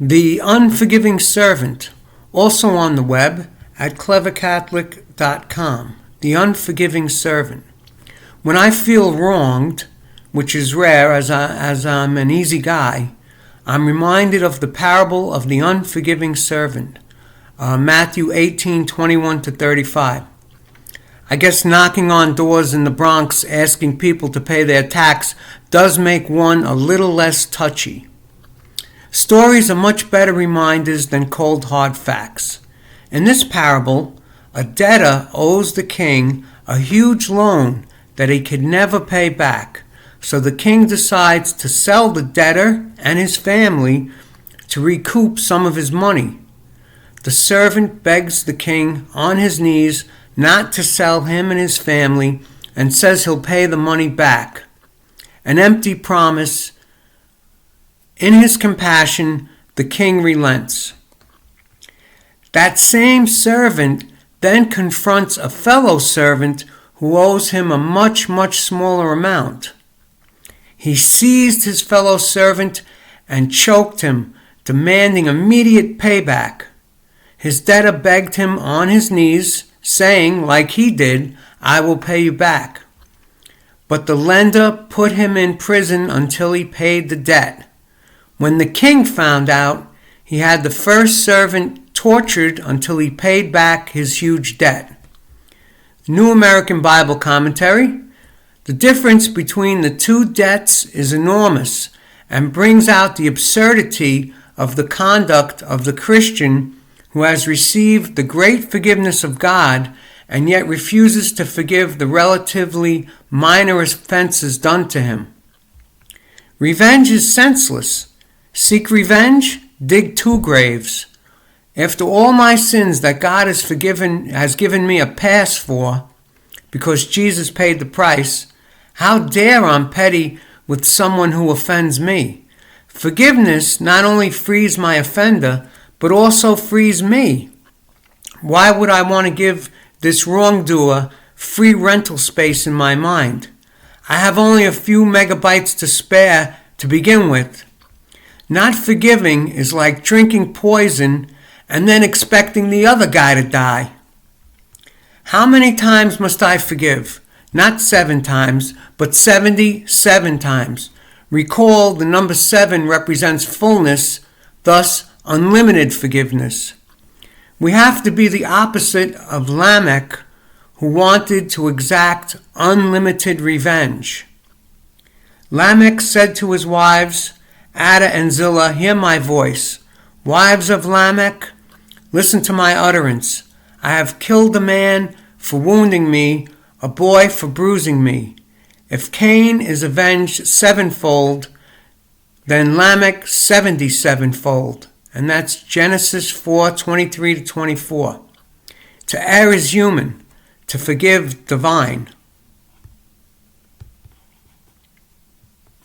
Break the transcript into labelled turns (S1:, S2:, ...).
S1: The Unforgiving Servant, also on the web at clevercatholic.com. The Unforgiving Servant. When I feel wronged, which is rare as I'm an easy guy, I'm reminded of the parable of the unforgiving servant, Matthew 18:21-35. I guess knocking on doors in the Bronx asking people to pay their tax does make one a little less touchy. Stories are much better reminders than cold hard facts. In this parable, a debtor owes the king a huge loan that he could never pay back, so the king decides to sell the debtor and his family to recoup some of his money. The servant begs the king on his knees not to sell him and his family and says he'll pay the money back. An empty promise. In his compassion, the king relents. That same servant then confronts a fellow servant who owes him a much, much smaller amount. He seized his fellow servant and choked him, demanding immediate payback. His debtor begged him on his knees, saying, like he did, "I will pay you back." But the lender put him in prison until he paid the debt. When the king found out, he had the first servant tortured until he paid back his huge debt. New American Bible Commentary. The difference between the two debts is enormous and brings out the absurdity of the conduct of the Christian who has received the great forgiveness of God and yet refuses to forgive the relatively minor offenses done to him. Revenge is senseless. Seek revenge? Dig two graves. After all my sins that God has given me a pass for, because Jesus paid the price, how dare I'm petty with someone who offends me? Forgiveness not only frees my offender, but also frees me. Why would I want to give this wrongdoer free rental space in my mind? I have only a few megabytes to spare to begin with. Not forgiving is like drinking poison and then expecting the other guy to die. How many times must I forgive? Not 7 times, but 77 times. Recall the number 7 represents fullness, thus unlimited forgiveness. We have to be the opposite of Lamech, who wanted to exact unlimited revenge. Lamech said to his wives, Ada and Zillah, hear my voice. Wives of Lamech, listen to my utterance. I have killed a man for wounding me, a boy for bruising me. If Cain is avenged 7-fold, then Lamech 77-fold. And that's Genesis 4:23-24. To err is human, to forgive divine.